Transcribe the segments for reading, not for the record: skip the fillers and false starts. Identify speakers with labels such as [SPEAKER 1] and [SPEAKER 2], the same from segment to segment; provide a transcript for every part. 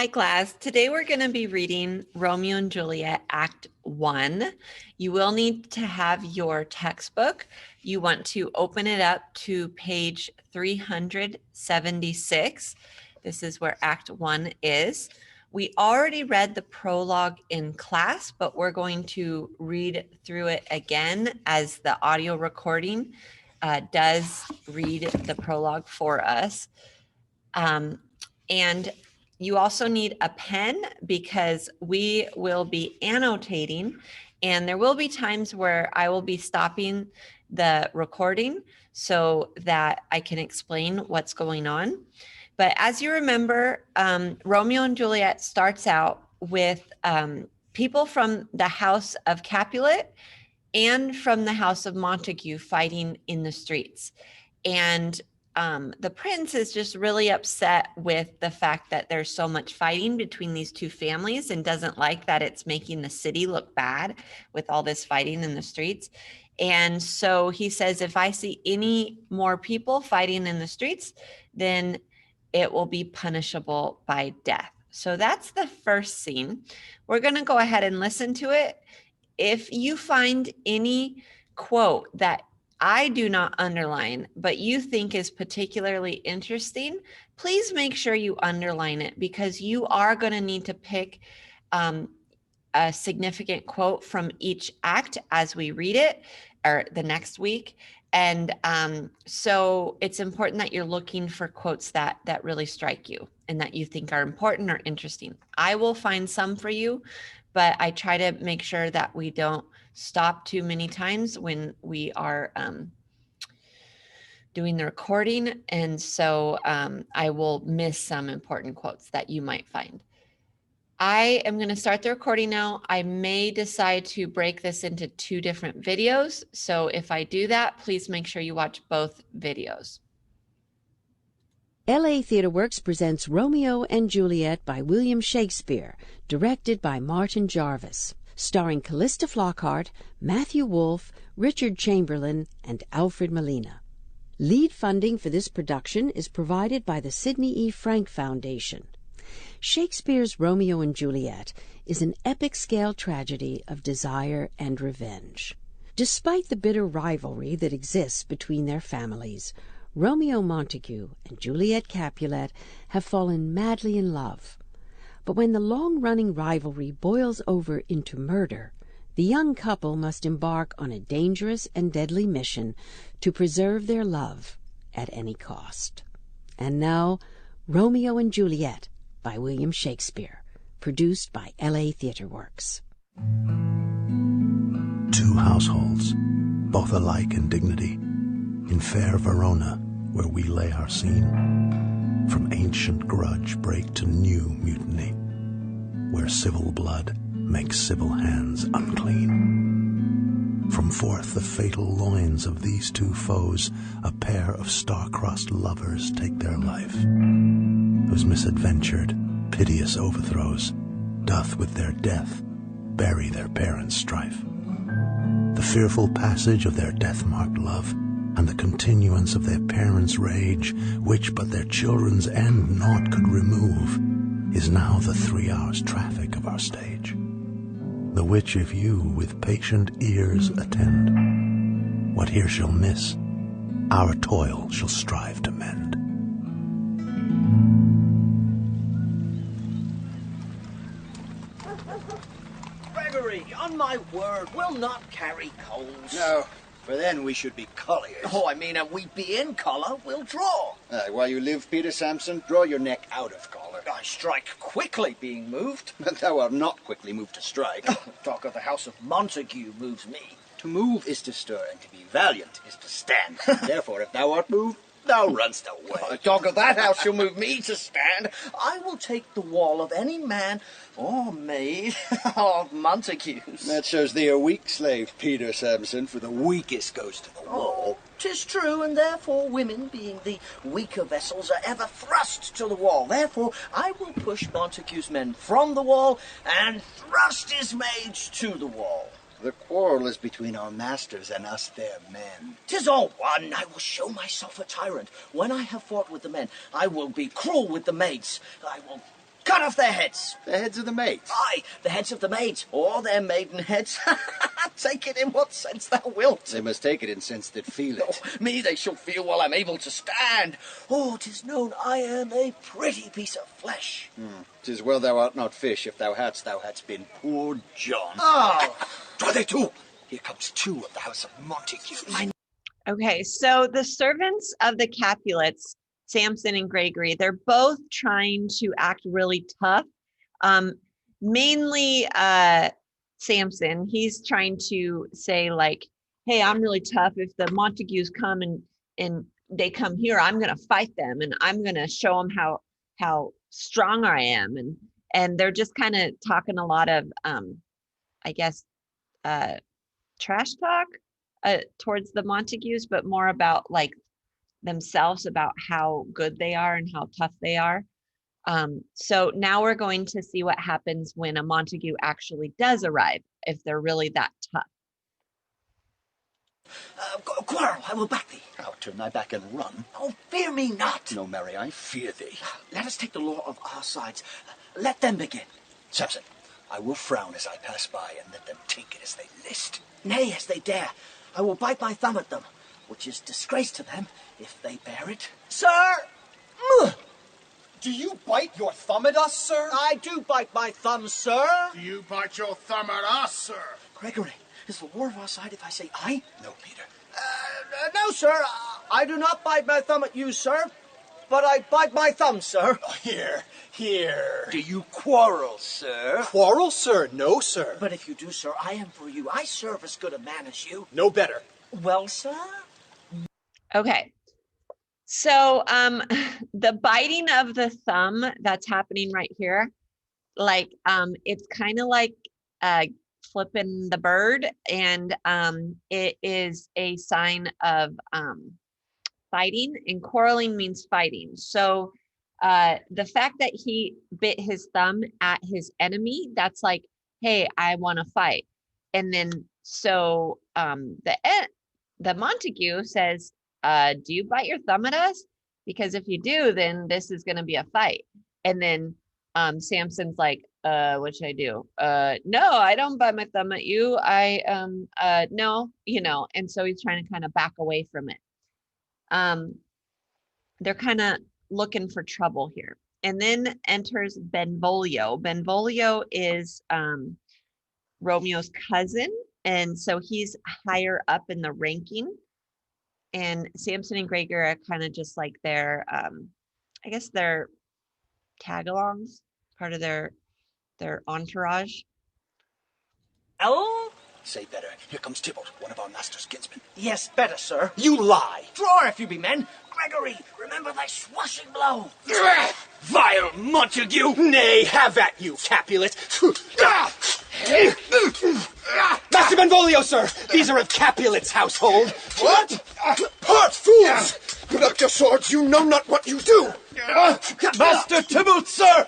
[SPEAKER 1] Hi, class. Today we're going to be reading Romeo and Juliet, Act 1. You will need to have your textbook. You want to open it up to page 376. This is where Act 1 is. We already read the prologue in class, but we're going to read through it again as the audio recording does read the prologue for us. And you also need a pen because we will be annotating, and there will be times where I will be stopping the recording so that I can explain what's going on. But as you remember, Romeo and Juliet starts out with people from the house of Capulet and from the house of Montague fighting in the streets. And the prince is just really upset with the fact that there's so much fighting between these two families and doesn't like that it's making the city look bad with all this fighting in the streets. And so he says, if I see any more people fighting in the streets, then it will be punishable by death. So that's the first scene. We're going to go ahead and listen to it. If you find any quote that I do not underline, but you think is particularly interesting, please make sure you underline it because you are going to need to pick a significant quote from each act as we read it or the next week. And so it's important that you're looking for quotes that really strike you and that you think are important or interesting. I will find some for you, but I try to make sure that we don't stop too many times when we are doing the recording. And so I will miss some important quotes that you might find. I am going to start the recording now. I may decide to break this into 2 different videos. So if I do that, please make sure you watch both videos.
[SPEAKER 2] LA Theatre Works presents Romeo and Juliet by William Shakespeare, directed by Martin Jarvis, starring Callista Flockhart, Matthew Wolfe, Richard Chamberlain, and Alfred Molina. Lead funding for this production is provided by the Sidney E. Frank Foundation. Shakespeare's Romeo and Juliet is an epic-scale tragedy of desire and revenge. Despite the bitter rivalry that exists between their families, Romeo Montague and Juliet Capulet have fallen madly in love. But when the long-running rivalry boils over into murder, the young couple must embark on a dangerous and deadly mission to preserve their love at any cost. And now, Romeo and Juliet by William Shakespeare, produced by LA Theatre Works.
[SPEAKER 3] 2 households, both alike in dignity, in fair Verona, where we lay our scene. From ancient grudge break to new mutiny, where civil blood makes civil hands unclean. From forth the fatal loins of these 2 foes, a pair of star-crossed lovers take their life, whose misadventured, piteous overthrows doth with their death bury their parents' strife. The fearful passage of their death-marked love, and the continuance of their parents' rage, which but their children's end naught could remove, is now the 3 hours' traffic of our stage, the which if you with patient ears attend, what here shall miss, our toil shall strive to mend.
[SPEAKER 4] Gregory, on my word, we'll not carry coals.
[SPEAKER 5] No, for then we should be colliers.
[SPEAKER 4] Oh, I mean, we'd be in collar, we'll draw.
[SPEAKER 5] While you live, Peter Sampson, draw your neck out of collar.
[SPEAKER 4] I strike quickly being moved.
[SPEAKER 5] But thou art not quickly moved to strike.
[SPEAKER 4] Talk of the house of Montague moves me.
[SPEAKER 5] To move is to stir, and to be valiant is to stand. Therefore, if thou art moved, thou runst away.
[SPEAKER 4] Talk of that house shall move me to stand. I will take the wall of any man or maid of Montague's.
[SPEAKER 5] That shows thee a weak slave, Peter Sampson, for the weakest goes to the wall.
[SPEAKER 4] 'Tis true, and therefore women, being the weaker vessels, are ever thrust to the wall. Therefore I will push Montague's men from the wall and thrust his maids to the wall.
[SPEAKER 5] The quarrel is between our masters and us their men.
[SPEAKER 4] 'Tis all one. I will show myself a tyrant. When I have fought with the men, I will be cruel with the maids. I will Cut off their heads.
[SPEAKER 5] The heads of the maids.
[SPEAKER 4] Aye, the heads of the maids, or their maiden heads. Take it in what sense thou wilt.
[SPEAKER 5] They must take it in sense that feel it.
[SPEAKER 4] Oh, me they shall feel while I'm able to stand. Oh, 'tis known I am a pretty piece of flesh.
[SPEAKER 5] 'Tis well thou art not fish. If thou hadst been poor John.
[SPEAKER 4] Oh,
[SPEAKER 5] Are they two? Here comes two of the house of Montague.
[SPEAKER 1] Okay, so the servants of the Capulets, Samson and Gregory, they're both trying to act really tough. Mainly Samson, he's trying to say like, hey, I'm really tough. If the Montagues come and they come here, I'm gonna fight them and I'm gonna show them how strong I am. And they're just kind of talking a lot of I guess trash talk towards the Montagues, but more about like themselves, about how good they are and how tough they are. So now we're going to see what happens when a Montague actually does arrive, if they're really that tough.
[SPEAKER 4] Quarrel, I will back thee.
[SPEAKER 5] I'll turn thy back and run.
[SPEAKER 4] Oh, fear me not.
[SPEAKER 5] No, Mary, I fear thee.
[SPEAKER 4] Let us take the law of our sides. Let them begin.
[SPEAKER 5] Samson, I will frown as I pass by and let them take it as they list.
[SPEAKER 4] Nay, as they dare. I will bite my thumb at them, which is disgrace to them if they bear it. Sir!
[SPEAKER 6] Do you bite your thumb at us, sir?
[SPEAKER 4] I do bite my thumb, sir.
[SPEAKER 7] Do you bite your thumb at us, sir?
[SPEAKER 4] Gregory, is the law of our side if I say I?
[SPEAKER 5] No, Peter.
[SPEAKER 4] No, sir. I do not bite my thumb at you, sir. But I bite my thumb, sir.
[SPEAKER 6] Here.
[SPEAKER 5] Do you quarrel, sir?
[SPEAKER 6] Quarrel, sir? No, sir.
[SPEAKER 4] But if you do, sir, I am for you. I serve as good a man as you.
[SPEAKER 6] No better.
[SPEAKER 4] Well, sir?
[SPEAKER 1] Okay. So the biting of the thumb that's happening right here, like it's kind of like flipping the bird, and it is a sign of fighting, and quarreling means fighting. So the fact that he bit his thumb at his enemy, that's like, hey, I want to fight. And then so the Montague says, do you bite your thumb at us? Because if you do, then this is going to be a fight. And then Samson's like, what should I do? No, I don't bite my thumb at you. No, and so he's trying to kind of back away from it. They're kind of looking for trouble here. And then enters Benvolio. Benvolio is Romeo's cousin. And so he's higher up in the ranking. And Samson and Gregory are kind of just like their, I guess their tag-alongs, part of their entourage.
[SPEAKER 4] Oh?
[SPEAKER 5] Say better. Here comes Tybalt, one of our master's kinsmen.
[SPEAKER 4] Yes, better, sir.
[SPEAKER 6] You lie.
[SPEAKER 4] Draw if you be men. Gregory, remember thy swashing blow.
[SPEAKER 6] Vile Montague! Nay, have at you, Capulet. Master Benvolio, sir! These are of Capulet's household.
[SPEAKER 7] What? Part, fools! Put up your swords, you know not what you do!
[SPEAKER 6] Master Tybalt, sir!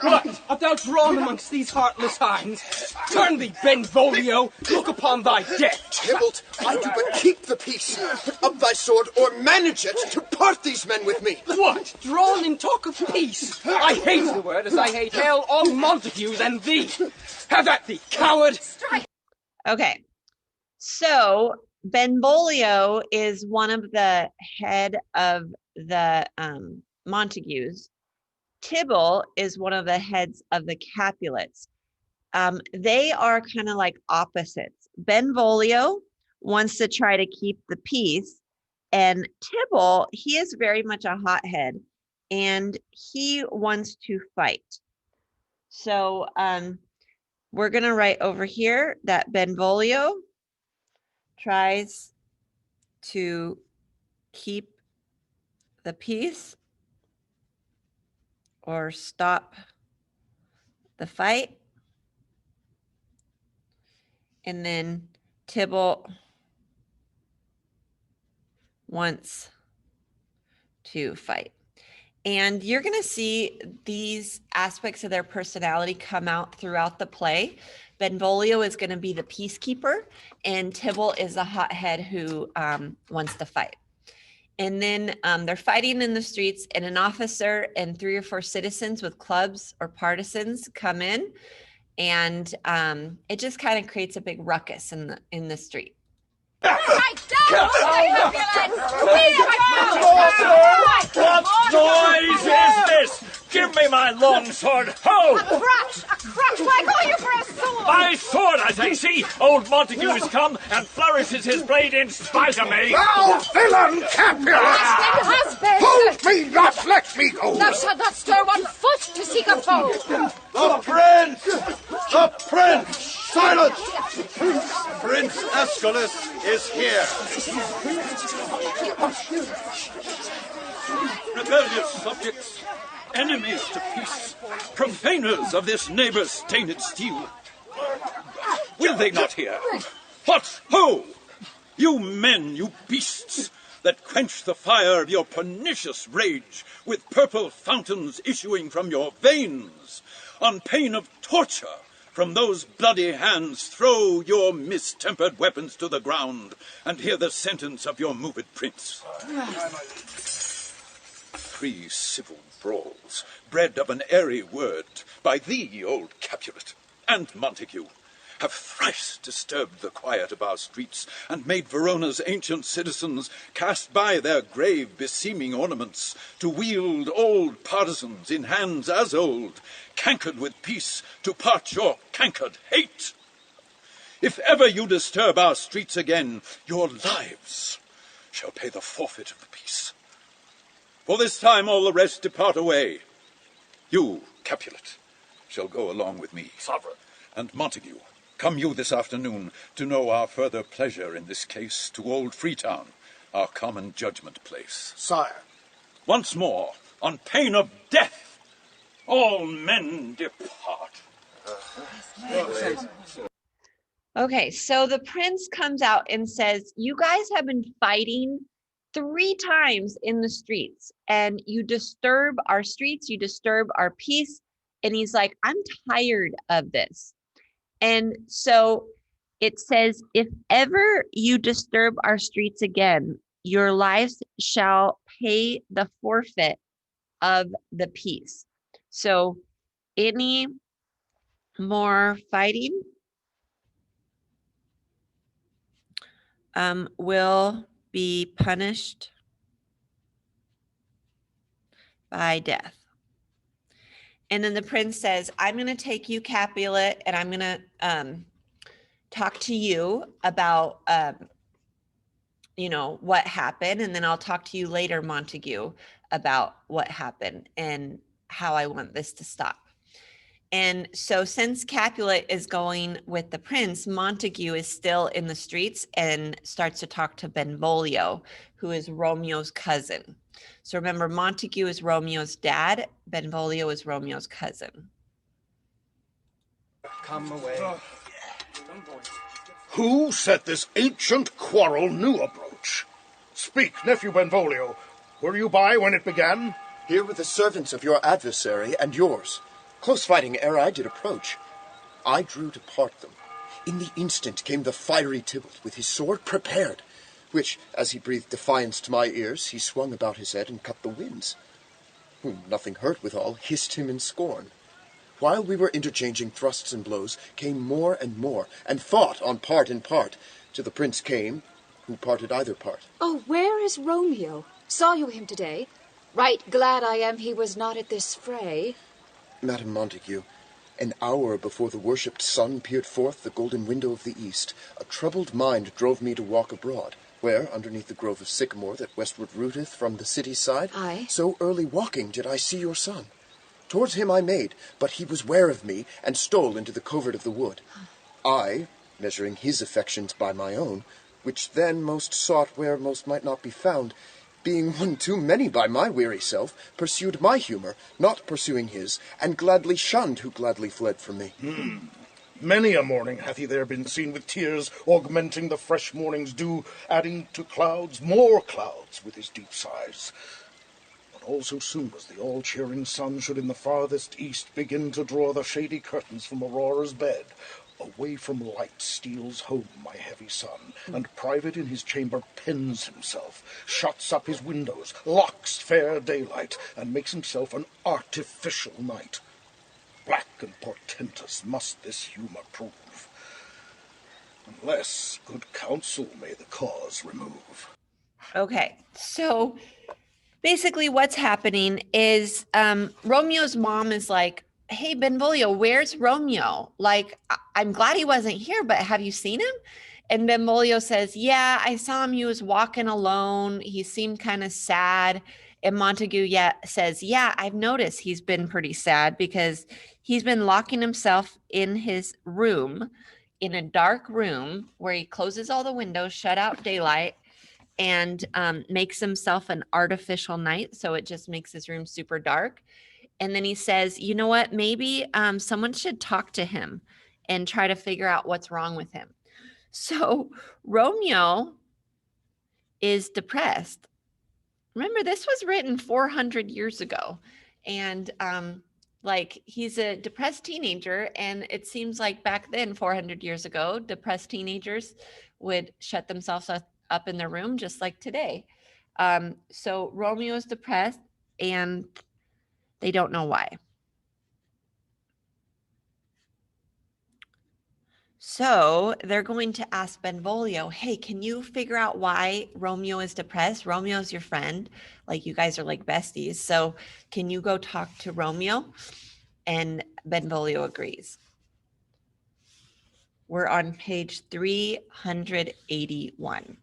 [SPEAKER 6] What? Art thou drawn amongst these heartless hinds? Turn thee, Benvolio! Look upon thy death!
[SPEAKER 7] Tybalt, I do but keep the peace. Put up thy sword or manage it to part these men with me.
[SPEAKER 6] What? Drawn in talk of peace? I hate the word as I hate hell, all Montagues and thee! Have at thee, coward!
[SPEAKER 1] Okay, so Benvolio is one of the head of the Montagues. Tybalt is one of the heads of the Capulets. They are kind of like opposites. Benvolio wants to try to keep the peace, and Tybalt, he is very much a hothead, and he wants to fight. So we're going to write over here that Benvolio tries to keep the peace or stop the fight. And then Tybalt wants to fight. And you're going to see these aspects of their personality come out throughout the play. Benvolio is going to be the peacekeeper, and Tybalt is a hothead who wants to fight. And then they're fighting in the streets, and an officer and 3 or 4 citizens with clubs or partisans come in, and it just kind of creates a big ruckus in the street.
[SPEAKER 8] What noise is this? Give me my long sword. Ho!
[SPEAKER 9] A crutch like all you for a sword.
[SPEAKER 8] My sword, I say. See, old Montague has come and flourishes his blade in spite of me.
[SPEAKER 7] Thou villain, Capulet!
[SPEAKER 9] Husband!
[SPEAKER 7] Hold me not, let me go!
[SPEAKER 9] Thou shalt not stir 1 foot to seek a foe.
[SPEAKER 7] The prince! The prince! Silence! Prince Aeschylus is here.
[SPEAKER 8] Rebellious subjects, enemies to peace, profaners of this neighbor's stained steel. Will they not hear? What? Ho! You men, you beasts, that quench the fire of your pernicious rage with purple fountains issuing from your veins, on pain of torture, from those bloody hands throw your mistempered weapons to the ground, and hear the sentence of your moved prince. 3 civil brawls, bred of an airy word, by thee, old Capulet, and Montague, have thrice disturbed the quiet of our streets, and made Verona's ancient citizens cast by their grave beseeming ornaments, to wield old partisans in hands as old, cankered with peace, to part your cankered hate. If ever you disturb our streets again, your lives shall pay the forfeit of the peace. For this time all the rest depart away. You, Capulet, shall go along with me.
[SPEAKER 5] Sovereign.
[SPEAKER 8] And Montague, come you this afternoon to know our further pleasure in this case to old Freetown, our common judgment place.
[SPEAKER 7] Sire.
[SPEAKER 8] Once more, on pain of death, all men depart.
[SPEAKER 1] Okay, so the prince comes out and says, you guys have been fighting 3 times in the streets, and you disturb our streets, you disturb our peace. And he's like, I'm tired of this. And so it says, if ever you disturb our streets again, your lives shall pay the forfeit of the peace. So any more fighting will be punished by death. And then the prince says, I'm going to take you, Capulet, and I'm going to talk to you about, what happened. And then I'll talk to you later, Montague, about what happened and how I want this to stop. And so since Capulet is going with the prince, Montague is still in the streets and starts to talk to Benvolio, who is Romeo's cousin. So remember, Montague is Romeo's dad. Benvolio is Romeo's cousin.
[SPEAKER 6] Come away.
[SPEAKER 7] Who set this ancient quarrel new approach? Speak, nephew Benvolio. Were you by when it began?
[SPEAKER 10] Here were the servants of your adversary and yours. Close fighting ere I did approach. I drew to part them. In the instant came the fiery Tybalt with his sword prepared, which, as he breathed defiance to my ears, he swung about his head and cut the winds. Whom nothing hurt withal, hissed him in scorn. While we were interchanging thrusts and blows, came more and more, and fought on part and part, till the prince came, who parted either part.
[SPEAKER 11] Oh, where is Romeo? Saw you him today? Right glad I am he was not at this fray.
[SPEAKER 10] Madam Montague, an hour before the worshipped sun peered forth the golden window of the east, a troubled mind drove me to walk abroad, where, underneath the grove of sycamore that westward rooteth from the city's side, so early walking did I see your son. Towards him I made, but he was ware of me, and stole into the covert of the wood. I, measuring his affections by my own, which then most sought where most might not be found, being one too many by my weary self, pursued my humour, not pursuing his, and gladly shunned who gladly fled from me.
[SPEAKER 7] Many a morning hath he there been seen with tears, augmenting the fresh morning's dew, adding to clouds more clouds with his deep sighs. But all so soon as the all-cheering sun should in the farthest east begin to draw the shady curtains from Aurora's bed, Away from light steals home my heavy son, and private in his chamber pens himself, shuts up his windows, locks fair daylight, and makes himself an artificial night. Black and portentous must this humour prove, unless good counsel may the cause remove.
[SPEAKER 1] Okay, so basically what's happening is Romeo's mom is like, hey, Benvolio, where's Romeo? Like, I'm glad he wasn't here, but have you seen him? And Benvolio says, yeah, I saw him. He was walking alone. He seemed kind of sad. And Montague says, yeah, I've noticed he's been pretty sad because he's been locking himself in his room, in a dark room where he closes all the windows, shut out daylight, and makes himself an artificial night. So it just makes his room super dark. And then he says, you know what, maybe someone should talk to him and try to figure out what's wrong with him. So Romeo is depressed. Remember, this was written 400 years ago. And like, he's a depressed teenager. And it seems like back then, 400 years ago, depressed teenagers would shut themselves up in their room just like today. So Romeo is depressed and they don't know why. So they're going to ask Benvolio, hey, can you figure out why Romeo is depressed? Romeo's your friend. Like, you guys are like besties. So can you go talk to Romeo? And Benvolio agrees. We're on page 381.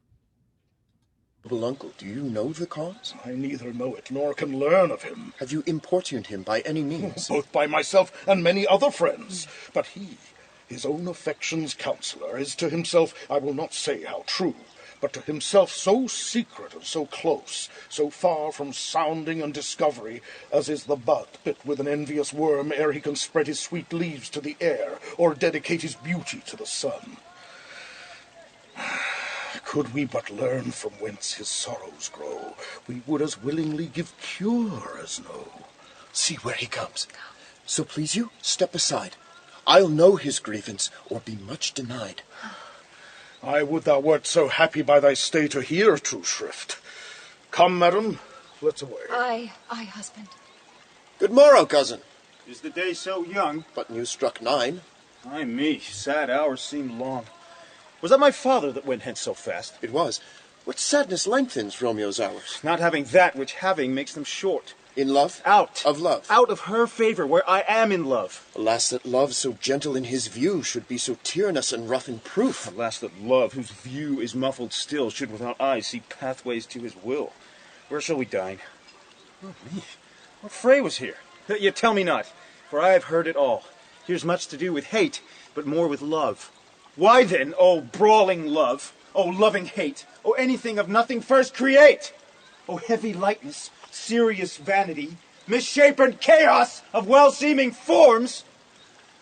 [SPEAKER 10] Noble uncle, do you know the cause?
[SPEAKER 7] I neither know it nor can learn of him.
[SPEAKER 10] Have you importuned him by any means?
[SPEAKER 7] Both by myself and many other friends. But he, his own affection's counsellor, is to himself, I will not say how true, but to himself so secret and so close, so far from sounding and discovery, as is the bud bit with an envious worm ere he can spread his sweet leaves to the air, or dedicate his beauty to the sun. Could we but learn from whence his sorrows grow, we would as willingly give cure as know.
[SPEAKER 10] See where he comes. So please you, step aside. I'll know his grievance, or be much denied.
[SPEAKER 7] I would thou wert so happy by thy stay to hear true shrift. Come, madam, let's away.
[SPEAKER 11] Aye, husband.
[SPEAKER 10] Good morrow, cousin.
[SPEAKER 5] Is the day so young?
[SPEAKER 10] But news struck 9.
[SPEAKER 5] Ay me, sad hours seem long. Was that my father that went hence so fast?
[SPEAKER 10] It was. What sadness lengthens Romeo's hours?
[SPEAKER 5] Not having that which having makes them short.
[SPEAKER 10] In love?
[SPEAKER 5] Out.
[SPEAKER 10] Of love?
[SPEAKER 5] Out of her favor, where I am in love.
[SPEAKER 10] Alas, that love so gentle in his view should be so tyrannous and rough in proof.
[SPEAKER 5] Alas, that love, whose view is muffled still, should without eyes see pathways to his will. Where shall we dine? Oh, me. What fray was here? Yet tell me not, for I have heard it all. Here's much to do with hate, but more with love. Why then, O brawling love, O loving hate, O anything of nothing first create, O heavy lightness, serious vanity, misshapen chaos of well-seeming forms,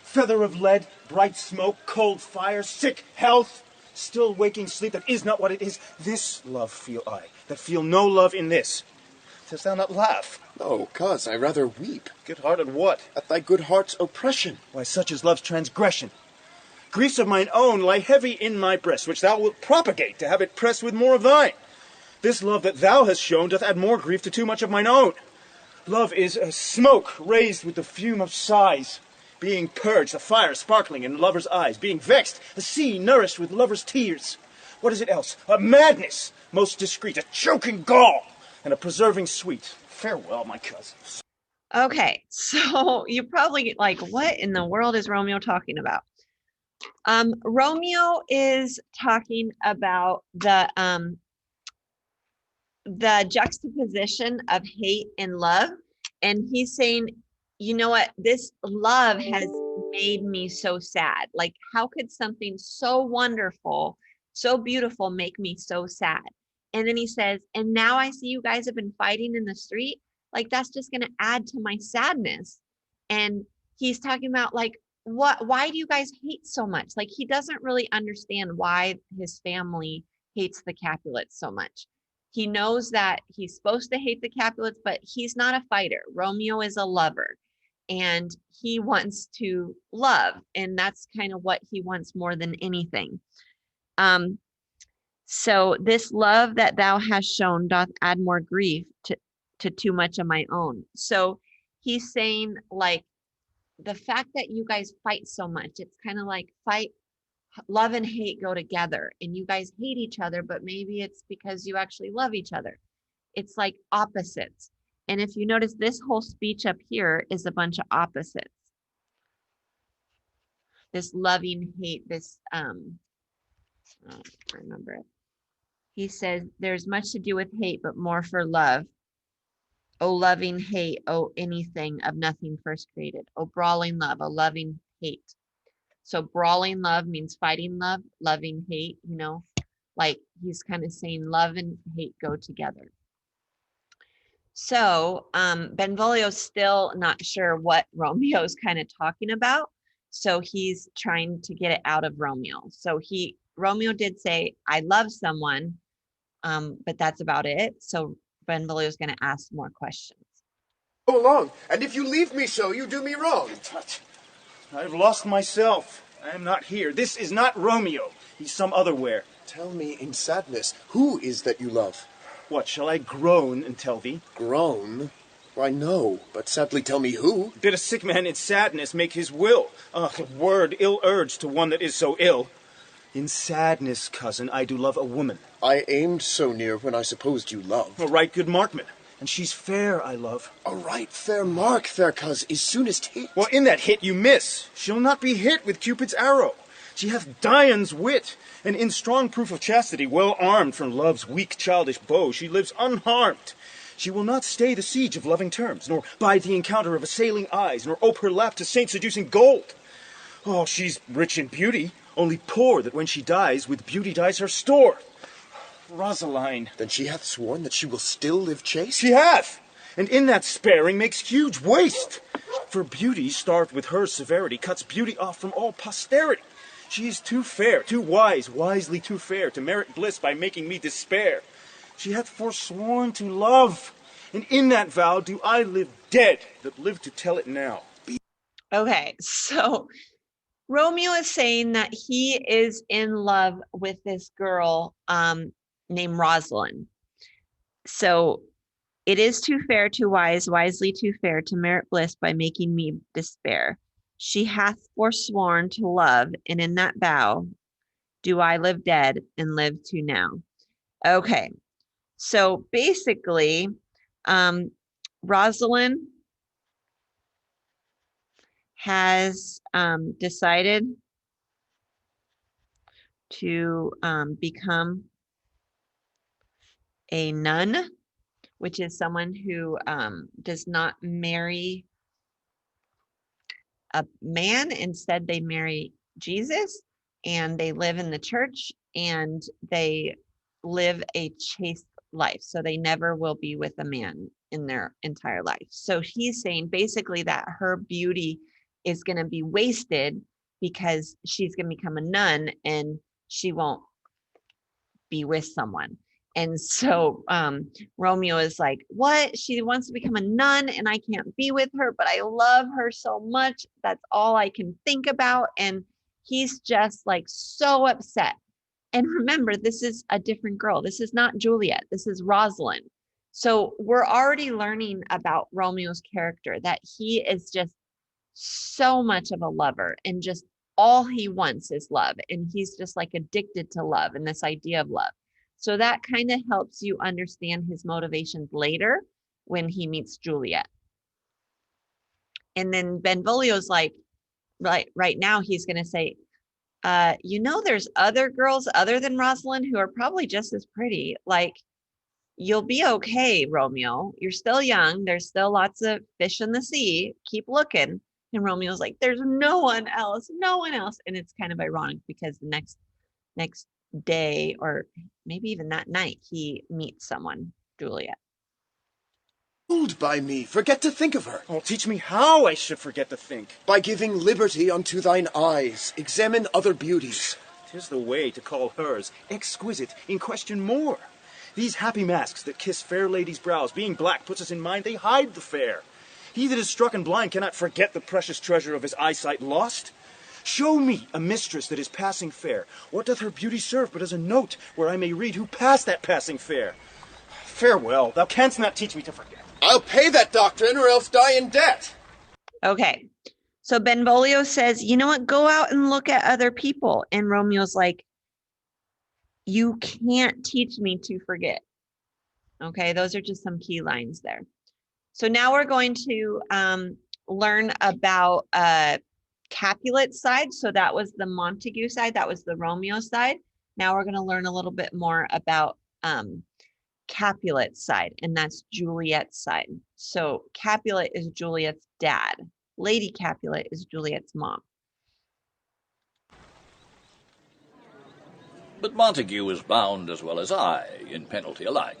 [SPEAKER 5] feather of lead, bright smoke, cold fire, sick health, still waking sleep that is not what it is, this love feel I, that feel no love in this. Dost thou not laugh?
[SPEAKER 10] No, cuz, I rather weep.
[SPEAKER 5] Good-hearted what?
[SPEAKER 10] At thy good heart's oppression.
[SPEAKER 5] Why, such is love's transgression. Griefs of mine own lie heavy in my breast, which thou wilt propagate to have it press with more of thine. This love that thou hast shown doth add more grief to too much of mine own. Love is a smoke raised with the fume of sighs, being purged, a fire sparkling in lover's eyes, being vexed, a sea nourished with lover's tears. What is it else? A madness, most discreet, a choking gall, and a preserving sweet. Farewell, my cousin.
[SPEAKER 1] Okay, so you probably like, what in the world is Romeo talking about? Romeo is talking about the juxtaposition of hate and love. And he's saying, you know what, this love has made me so sad. Like, how could something so wonderful, so beautiful make me so sad? And then he says, and now I see you guys have been fighting in the street. Like, that's just going to add to my sadness. And he's talking about, like, why do you guys hate so much? Like, he doesn't really understand why his family hates the Capulets so much. He knows that he's supposed to hate the Capulets, but he's not a fighter. Romeo is a lover. and he wants to love, and that's kind of what he wants more than anything. So this love that thou hast shown doth add more grief to too much of my own. So he's saying, like, the fact that you guys fight so much, it's kind of like love and hate go together, and you guys hate each other, but maybe it's because you actually love each other. It's like opposites. And if you notice, this whole speech up here is a bunch of opposites. This loving hate, this, I don't remember it. He says, there's much to do with hate, but more for love. O loving hate, O anything of nothing first created. O brawling love, O loving hate. So brawling love means fighting love, loving hate, like he's kind of saying love and hate go together. So Benvolio's still not sure what Romeo's kind of talking about. So he's trying to get it out of Romeo. So Romeo did say, I love someone, but that's about it. So Benvolio's going to ask more questions.
[SPEAKER 10] Go along, and if you leave me so, you do me wrong.
[SPEAKER 5] Tut. I've lost myself. I am not here. This is not Romeo. He's some other where.
[SPEAKER 10] Tell me in sadness, who is that you love?
[SPEAKER 5] What, shall I groan and tell thee?
[SPEAKER 10] Groan? Why, no, but sadly tell me who.
[SPEAKER 5] Did a sick man in sadness make his will? A word ill-urged to one that is so ill. In sadness, cousin, I do love a woman.
[SPEAKER 10] I aimed so near when I supposed you loved.
[SPEAKER 5] A right good markman, and she's fair, I love.
[SPEAKER 10] A right fair mark, fair coz, is soonest hit.
[SPEAKER 5] Well, in that hit you miss. She'll not be hit with Cupid's arrow. She hath Dian's wit, and in strong proof of chastity, well armed from love's weak childish bow, she lives unharmed. She will not stay the siege of loving terms, nor bide the encounter of assailing eyes, nor ope her lap to saint-seducing gold. Oh, she's rich in beauty, only poor that when she dies, with beauty dies her store. Rosaline.
[SPEAKER 10] Then she hath sworn that she will still live chaste?
[SPEAKER 5] She hath, and in that sparing makes huge waste. For beauty, starved with her severity, cuts beauty off from all posterity. She is too fair, too wise, wisely too fair, to merit bliss by making me despair. She hath forsworn to love, and in that vow do I live dead, that live to tell it now.
[SPEAKER 1] Okay, so Romeo is saying that he is in love with this girl named Rosalind. So it is too fair, too wise, wisely too fair, to merit bliss by making me despair. She hath forsworn to love, and in that vow do I live dead and live to now. Okay, so basically, Rosalind has decided to become a nun, which is someone who does not marry a man. Instead, they marry Jesus, and they live in the church, and they live a chaste life. So they never will be with a man in their entire life. So he's saying basically that her beauty is going to be wasted because she's going to become a nun and she won't be with someone. And so Romeo is like, what? She wants to become a nun and I can't be with her, but I love her so much. That's all I can think about. And he's just like so upset. And remember, this is a different girl. This is not Juliet. This is Rosalind. So we're already learning about Romeo's character, that he is just so much of a lover and just all he wants is love. And he's just like addicted to love and this idea of love. So that kind of helps you understand his motivations later when he meets Juliet. And then Benvolio's like, right now he's going to say, there's other girls other than Rosalind who are probably just as pretty. Like, you'll be okay, Romeo. You're still young. There's still lots of fish in the sea. Keep looking. And Romeo's like, there's no one else. And it's kind of ironic because the next day, or maybe even that night, he meets someone, Juliet.
[SPEAKER 10] Hold by me, forget to think of her.
[SPEAKER 5] Oh, teach me how I should forget to think.
[SPEAKER 10] By giving liberty unto thine eyes, examine other beauties.
[SPEAKER 5] 'Tis the way to call hers exquisite, in question more. These happy masks that kiss fair ladies' brows, being black, puts us in mind they hide the fair. He that is struck and blind cannot forget the precious treasure of his eyesight lost. Show me a mistress that is passing fair. What doth her beauty serve but as a note where I may read who passed that passing fair? Farewell, thou canst not teach me to forget.
[SPEAKER 10] I'll pay that doctrine or else die in debt.
[SPEAKER 1] Okay. So Benvolio says, you know what? Go out and look at other people. And Romeo's like, you can't teach me to forget. Okay. Those are just some key lines there. So now we're going to learn about Capulet's side. So that was the Montague side. That was the Romeo side. Now we're going to learn a little bit more about Capulet's side, and that's Juliet's side. So Capulet is Juliet's dad. Lady Capulet is Juliet's mom.
[SPEAKER 12] But Montague is bound as well as I in penalty alike.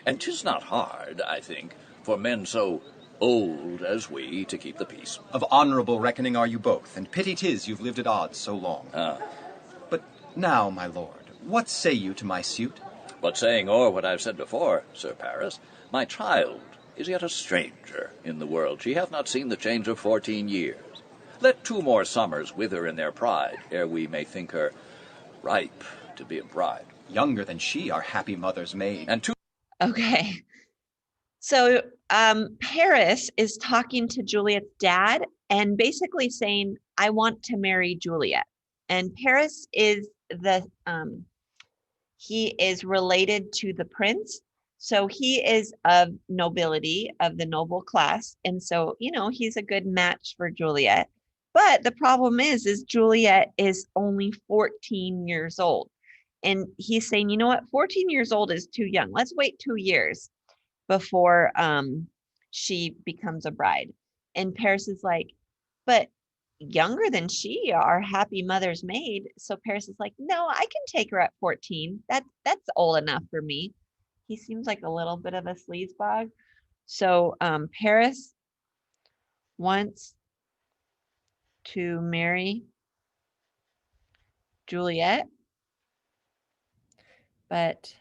[SPEAKER 12] And 'tis not hard, I think, for men so old as we to keep the peace.
[SPEAKER 13] Of honourable reckoning are you both, and pity 'tis you've lived at odds so long. But now, my lord, what say you to my suit?
[SPEAKER 12] But saying o'er what I've said before, Sir Paris, my child is yet a stranger in the world. She hath not seen the change of 14 years. Let 2 more summers wither in their pride, ere we may think her ripe to be a bride.
[SPEAKER 13] Younger than she, our happy mother's maid.
[SPEAKER 12] And 2.
[SPEAKER 1] Okay. So Paris is talking to Juliet's dad and basically saying, I want to marry Juliet. And Paris is he is related to the prince. So he is of nobility, of the noble class. And so, you know, he's a good match for Juliet. But the problem is Juliet is only 14 years old. And he's saying, you know what, 14 years old is too young. Let's wait 2 years before she becomes a bride. And Paris is like, but younger than she, our happy mother's maid. So Paris is like, no, I can take her at 14. That's old enough for me. He seems like a little bit of a sleazebag. So Paris wants to marry Juliet, but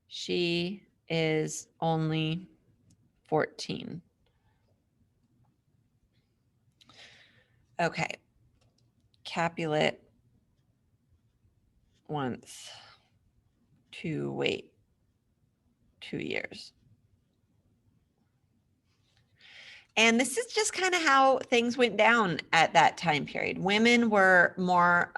[SPEAKER 1] she is only 14. Okay. Capulet wants to wait 2 years. And this is just kind of how things went down at that time period. Women were more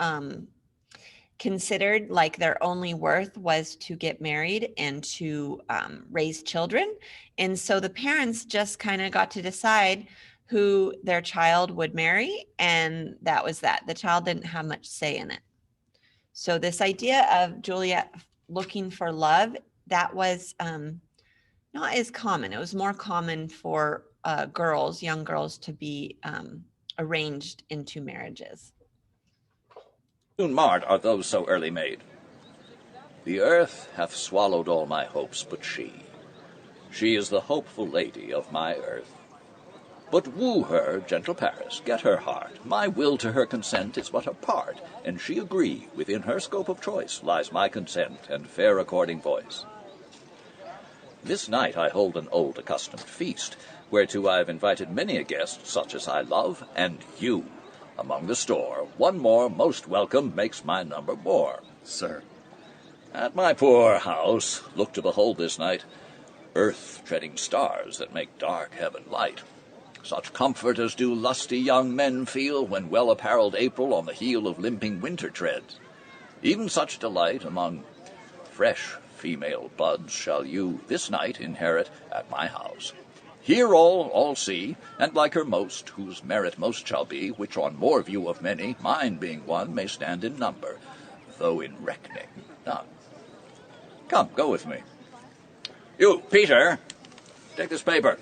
[SPEAKER 1] considered like their only worth was to get married and to raise children. And so the parents just kind of got to decide who their child would marry. And that was that. The child didn't have much say in it. So this idea of Juliet looking for love, that was not as common. It was more common for girls, young girls, to be arranged into marriages.
[SPEAKER 12] Soon marred are those so early made. The earth hath swallowed all my hopes, but she is the hopeful lady of my earth. But woo her, gentle Paris, get her heart. My will to her consent is but a part, and she agree, within her scope of choice lies my consent and fair according voice. This night I hold an old accustomed feast, whereto I have invited many a guest, such as I love, and you, among the store. One more most welcome makes my number more.
[SPEAKER 10] Sir.
[SPEAKER 12] At my poor house, look to behold this night earth-treading stars that make dark heaven light. Such comfort as do lusty young men feel when well-apparelled April on the heel of limping winter treads. Even such delight among fresh female buds shall you this night inherit at my house. Here all see, and like her most, whose merit most shall be, which on more view of many, mine being one, may stand in number, though in reckoning none. Come, go with me. You, Peter, take this paper.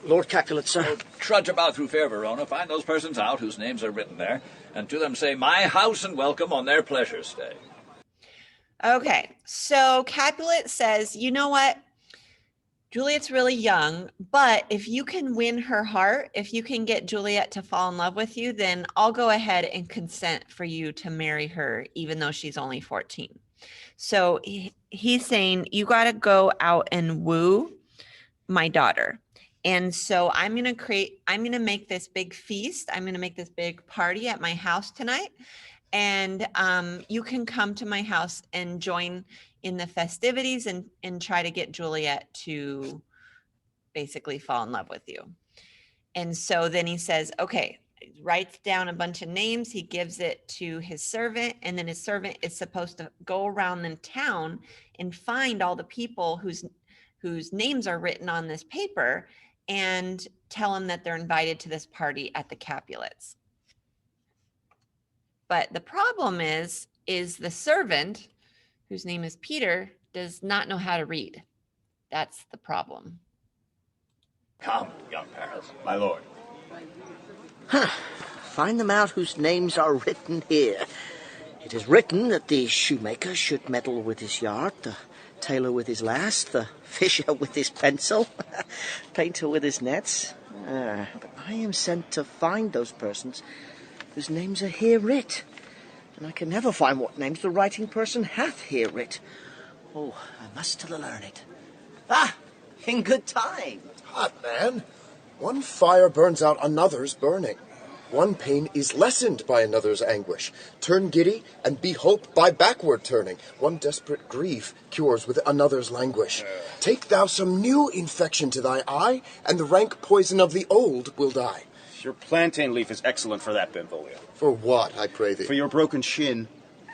[SPEAKER 4] Lord Capulet, sir.
[SPEAKER 12] Trudge about through fair Verona, find those persons out whose names are written there, and to them say, my house and welcome on their pleasure stay.
[SPEAKER 1] Okay, so Capulet says, you know what? Juliet's really young, but if you can win her heart, if you can get Juliet to fall in love with you, then I'll go ahead and consent for you to marry her, even though she's only 14. So he's saying, you got to go out and woo my daughter. And so I'm going to make this big feast. I'm going to make this big party at my house tonight. And you can come to my house and join in the festivities and try to get Juliet to basically fall in love with you. And so then he says, okay, writes down a bunch of names. He gives it to his servant, and then his servant is supposed to go around the town and find all the people whose names are written on this paper and tell them that they're invited to this party at the Capulets. But the problem is the servant, whose name is Peter, does not know how to read. That's the problem.
[SPEAKER 14] Come, young Paris, my lord.
[SPEAKER 4] Find them out whose names are written here. It is written that the shoemaker should meddle with his yard, the tailor with his last, the fisher with his pencil, painter with his nets. But I am sent to find those persons whose names are here writ, and I can never find what names the writing person hath here writ. Oh, I must learn it. In good time.
[SPEAKER 10] Hot man, one fire burns out another's burning. One pain is lessened by another's anguish. Turn giddy, and be hope by backward turning. One desperate grief cures with another's languish. Take thou some new infection to thy eye, and the rank poison of the old will die.
[SPEAKER 5] Your plantain leaf is excellent for that, Benvolio.
[SPEAKER 10] For what, I pray thee?
[SPEAKER 5] For your broken shin.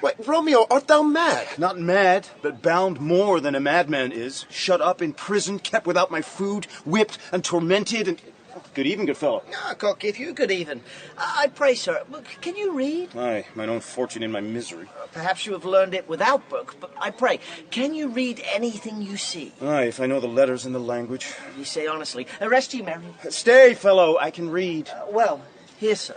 [SPEAKER 10] Wait, Romeo, art thou mad?
[SPEAKER 5] Not mad, but bound more than a madman is. Shut up in prison, kept without my food, whipped and tormented, and... Good even, good fellow.
[SPEAKER 4] Cook, if you could even. I pray, sir, can you read?
[SPEAKER 5] Aye, mine own fortune in my misery.
[SPEAKER 4] Perhaps you have learned it without book, but I pray, can you read anything you see?
[SPEAKER 5] Aye, if I know the letters and the language.
[SPEAKER 4] You say honestly. Rest ye merry.
[SPEAKER 5] Stay, fellow, I can read.
[SPEAKER 4] Well, here, sir.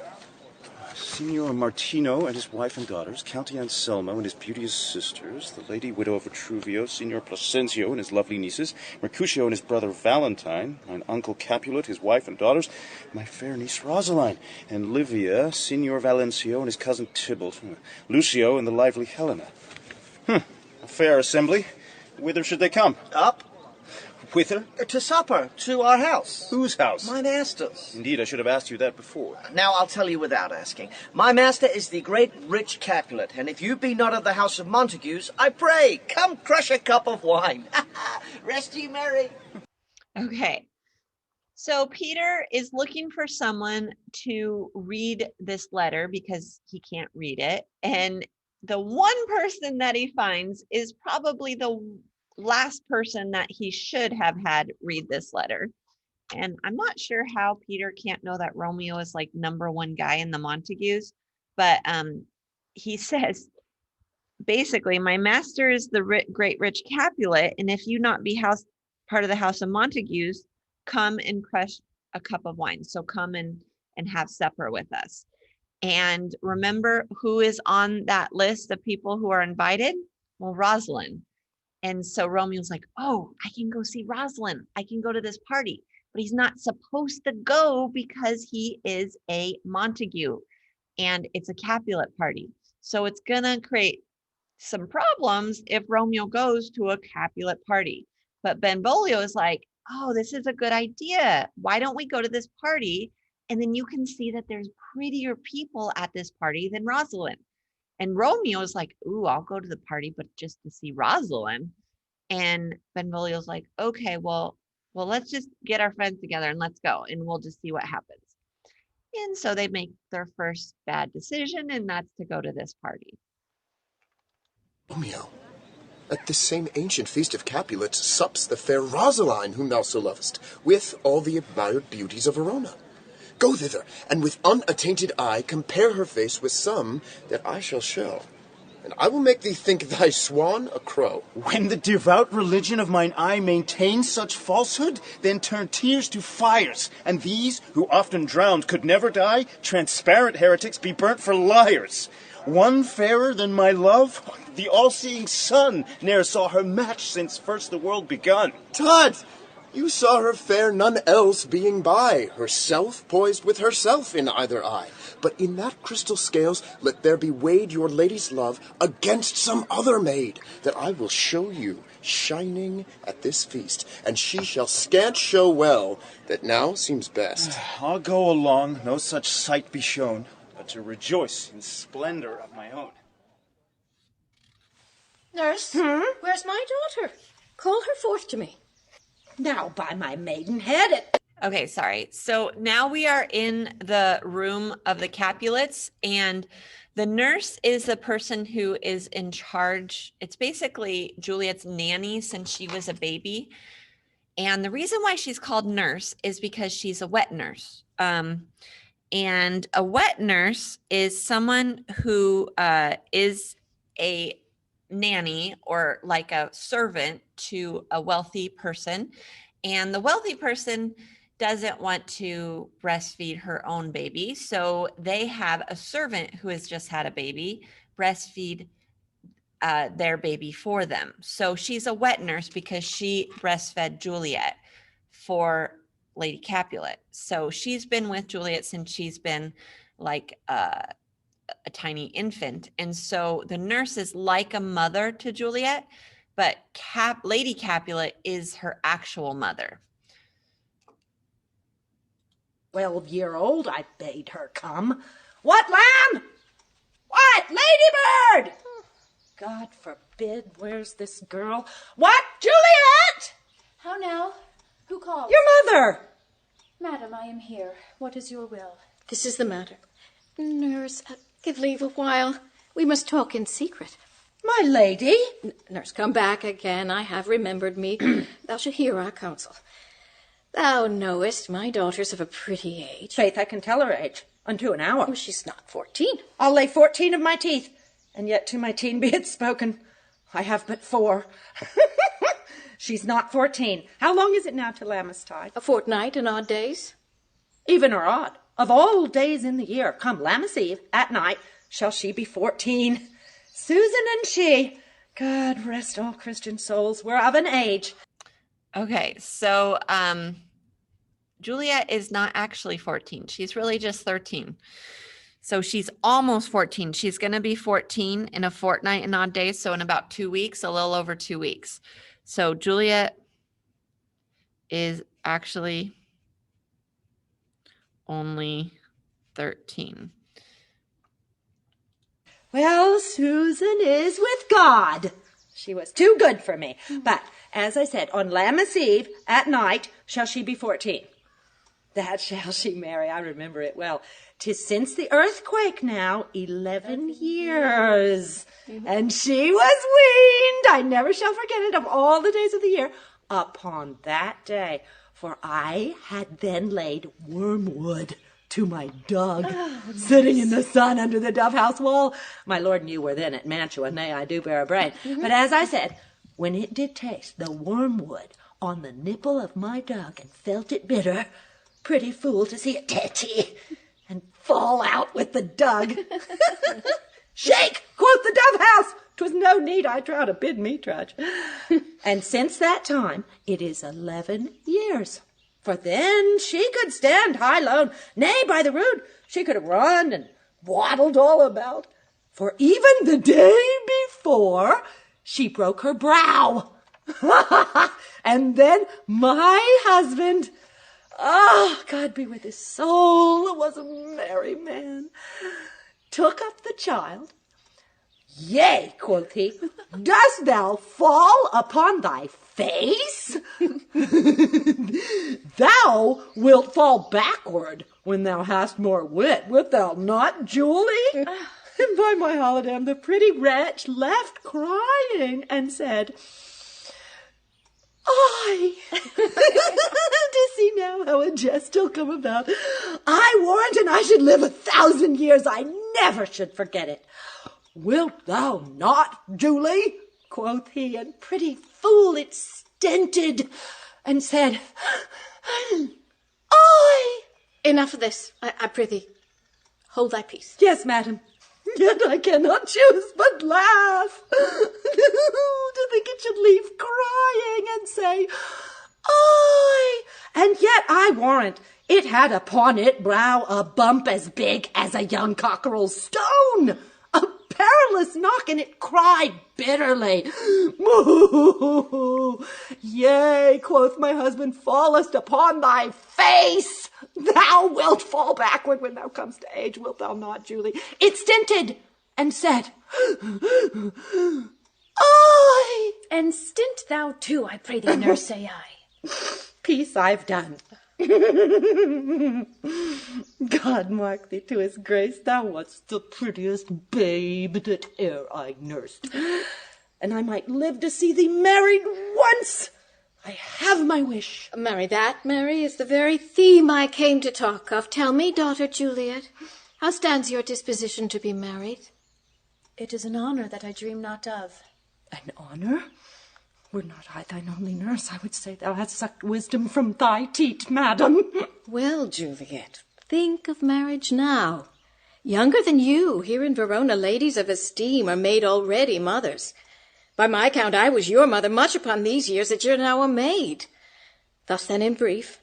[SPEAKER 5] Signor Martino and his wife and daughters, Count Anselmo and his beauteous sisters, the lady widow of Vitruvio, Signor Placenzio and his lovely nieces, Mercutio and his brother Valentine, mine uncle Capulet, his wife and daughters, my fair niece Rosaline, and Livia, Signor Valencio and his cousin Tybalt, Lucio and the lively Helena. A fair assembly. Whither should they come?
[SPEAKER 4] Up.
[SPEAKER 5] Whither?
[SPEAKER 4] To supper, to our house.
[SPEAKER 5] Whose house?
[SPEAKER 4] My master's.
[SPEAKER 5] Indeed, I should have asked you that before.
[SPEAKER 4] Now I'll tell you without asking. My master is the great rich Capulet, and if you be not of the house of Montagues, I pray, come crush a cup of wine. Rest ye merry.
[SPEAKER 1] Okay. So Peter is looking for someone to read this letter because he can't read it. And the one person that he finds is probably the last person that he should have had read this letter. And I'm not sure how Peter can't know that Romeo is like #1 guy in the Montagues, but he says, basically, my master is the great rich Capulet, and if you not be part of the house of Montagues, come and crush a cup of wine. So come and have supper with us. And remember who is on that list of people who are invited? Well, Rosalind. And so Romeo's like, oh, I can go see Rosalind. I can go to this party. But he's not supposed to go because he is a Montague and it's a Capulet party. So it's going to create some problems if Romeo goes to a Capulet party. But Benvolio is like, oh, this is a good idea. Why don't we go to this party? And then you can see that there's prettier people at this party than Rosalind. And Romeo is like, ooh, I'll go to the party, but just to see Rosalind. And Benvolio's like, okay, well, let's just get our friends together and let's go. And we'll just see what happens. And so they make their first bad decision, and that's to go to this party.
[SPEAKER 10] Romeo, at this same ancient feast of Capulets sups the fair Rosaline whom thou so lovest, with all the admired beauties of Verona. Go thither, and with unattainted eye compare her face with some that I shall show. And I will make thee think thy swan a crow.
[SPEAKER 5] When the devout religion of mine eye maintains such falsehood, then turn tears to fires, and these, who often drowned could never die, transparent heretics, be burnt for liars. One fairer than my love, the all-seeing sun, ne'er saw her match since first the world begun.
[SPEAKER 10] Tut! You saw her fair, none else being by, herself poised with herself in either eye. But in that crystal scales let there be weighed your lady's love against some other maid, that I will show you shining at this feast, and she shall scant show well that now seems best.
[SPEAKER 5] I'll go along, no such sight be shown, but to rejoice in splendor of my own.
[SPEAKER 15] Nurse, where's my daughter? Call her forth to me.
[SPEAKER 16] Now, by my maiden head,
[SPEAKER 1] Okay, sorry. So now we are in the room of the Capulets, and the nurse is the person who is in charge. It's basically Juliet's nanny since she was a baby. And the reason why she's called nurse is because she's a wet nurse. And a wet nurse is someone who is a nanny or like a servant to a wealthy person. And the wealthy person doesn't want to breastfeed her own baby. So they have a servant who has just had a baby breastfeed their baby for them. So she's a wet nurse because she breastfed Juliet for Lady Capulet. So she's been with Juliet since she's been like a tiny infant. And so the nurse is like a mother to Juliet, but Lady Capulet is her actual mother.
[SPEAKER 16] 12-year-old, I bade her come. What, lamb? What, ladybird? God forbid, where's this girl? What, Juliet?
[SPEAKER 11] How now? Who calls?
[SPEAKER 16] Your mother.
[SPEAKER 11] Madam, I am here. What is your will?
[SPEAKER 15] This is the matter. Nurse, give leave a while. We must talk in secret.
[SPEAKER 16] My lady?
[SPEAKER 15] Nurse, come back again. I have remembered me. Thou shalt hear our counsel. Thou knowest my daughter's of a pretty age.
[SPEAKER 16] Faith, I can tell her age. Unto an hour.
[SPEAKER 15] Oh, she's not 14.
[SPEAKER 16] I'll lay 14 of my teeth. And yet to my teen be it spoken, I have but 4. She's not 14. How long is it now to Lammastide?
[SPEAKER 15] A fortnight and odd days.
[SPEAKER 16] Even or odd. Of all days in the year, come Lammas Eve, at night, shall she be 14. Susan and she, God rest all Christian souls, were of an age.
[SPEAKER 1] Okay, so Juliet is not actually 14. She's really just 13. So she's almost 14. She's going to be 14 in a fortnight and odd days. So in about 2 weeks, a little over 2 weeks. So Juliet is actually only 13.
[SPEAKER 16] Well, Susan is with God. She was too good for me. But, as I said, on Lammas Eve, at night, shall she be 14. That shall she, Mary. I remember it well. 'Tis since the earthquake now 11 years. And she was weaned. I never shall forget it of all the days of the year upon that day. For I had then laid wormwood to my dog, sitting in the sun under the dove-house wall. My lord and you were then at Mantua, nay, I do bear a brain. But as I said, when it did taste the wormwood on the nipple of my dog and felt it bitter, pretty fool to see it tetchy and fall out with the dug. Shake, quoth the dove-house. 'Twas no need, I trow, to bid me trudge. And since that time, it is 11 years. For then she could stand high lone. Nay, by the rood, she could have run and waddled all about. For even the day before, she broke her brow. And then my husband, God be with his soul, was a merry man, took up the child. Yea, quoth he, dost thou fall upon thy face? Thou wilt fall backward when thou hast more wit, wilt thou not, Julie? And by my holiday, the pretty wretch left crying and said, I, to see now how a jest will come about, I warrant an I should live 1,000 years, I never should forget it. Wilt thou not, Julie? Quoth he, and pretty fool it stented, and said, I.
[SPEAKER 15] Enough of this, I prithee. Hold thy peace.
[SPEAKER 16] Yes, madam. Yet I cannot choose but laugh. To think it should leave crying and say, I. And yet I warrant it had upon it brow a bump as big as a young cockerel's stone. A perilous knock, and it cried bitterly. Moo! Yea, quoth my husband, fallest upon thy face. Thou wilt fall backward when thou comest to age, wilt thou not, Julie? It stinted, and said, I.
[SPEAKER 17] And stint thou too, I pray thee, nurse, say I.
[SPEAKER 16] Peace I've done. God mark thee to his grace, thou wast the prettiest babe that e'er I nursed, and I might live to see thee married once. I have my wish.
[SPEAKER 15] Marry, that, Mary, is the very theme I came to talk of. Tell me, daughter Juliet, how stands your disposition to be married?
[SPEAKER 17] It is an honour that I dream not of.
[SPEAKER 16] An honour? Were not I thine only nurse, I would say thou hast sucked wisdom from thy teat, madam.
[SPEAKER 15] Well, Juliet, think of marriage now. Younger than you, here in Verona, ladies of esteem are made already mothers. By my count, I was your mother much upon these years that you're now a maid. Thus then, in brief,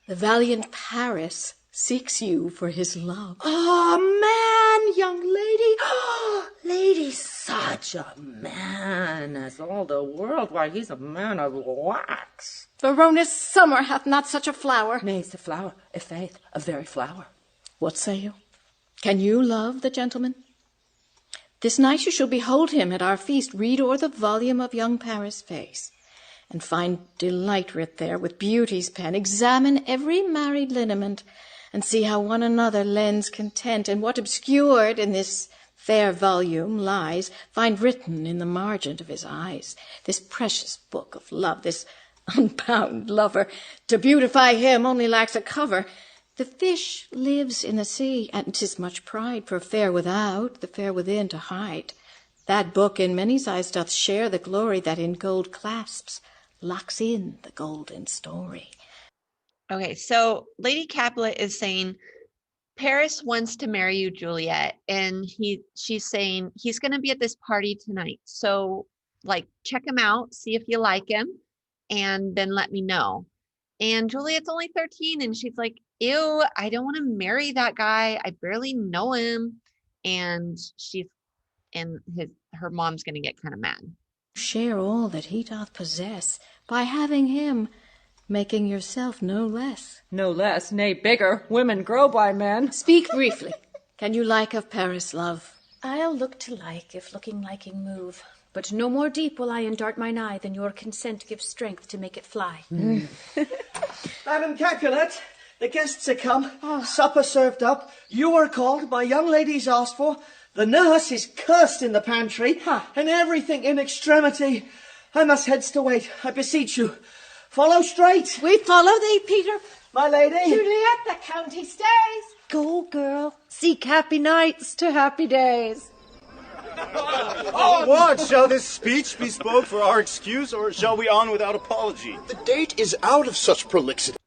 [SPEAKER 15] the valiant Paris seeks you for his love.
[SPEAKER 16] Ah, man, young lady, lady, such a man as all the world, why, he's a man of wax.
[SPEAKER 15] Verona's summer hath not such a flower.
[SPEAKER 16] Nay, it's a flower, i' faith, a very flower.
[SPEAKER 15] What say you? Can you love the gentleman? This night you shall behold him at our feast, read o'er the volume of young Paris' face, and find delight writ there with beauty's pen. Examine every married lineament, and see how one another lends content, and what obscured in this fair volume lies, find written in the margent of his eyes. This precious book of love, this unbound lover, to beautify him only lacks a cover. The fish lives in the sea, and 'tis much pride for fair without, the fair within to hide. That book in many's eyes doth share the glory that in gold clasps locks in the golden story.
[SPEAKER 1] Okay, so Lady Capulet is saying Paris wants to marry you, Juliet, and she's saying he's going to be at this party tonight. So, like, check him out, see if you like him, and then let me know. And Juliet's only 13, and she's like, ew, I don't want to marry that guy. I barely know him. And her mom's going to get kind of mad.
[SPEAKER 15] Share all that he doth possess by having him, making yourself no less.
[SPEAKER 16] No less, nay, bigger. Women grow by men.
[SPEAKER 15] Speak briefly. Can you like of Paris, love?
[SPEAKER 17] I'll look to like, if looking liking move. But no more deep will I endart mine eye than your consent gives strength to make it fly.
[SPEAKER 4] Madam Capulet, the guests are come. Supper served up. You are called. My young lady's asked for. The nurse is cursed in the pantry, and everything in extremity. I must hence to wait. I beseech you. Follow straight.
[SPEAKER 15] We follow thee, Peter.
[SPEAKER 4] My lady.
[SPEAKER 9] Juliet, the county stays.
[SPEAKER 16] Go, girl. Seek happy nights to happy days.
[SPEAKER 5] What? Shall this speech be spoke for our excuse, or shall we on without apology?
[SPEAKER 10] The date is out of such prolixity.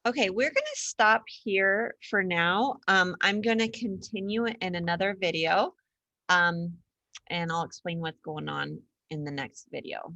[SPEAKER 1] Okay, we're going to stop here for now. I'm going to continue in another video, and I'll explain what's going on in the next video.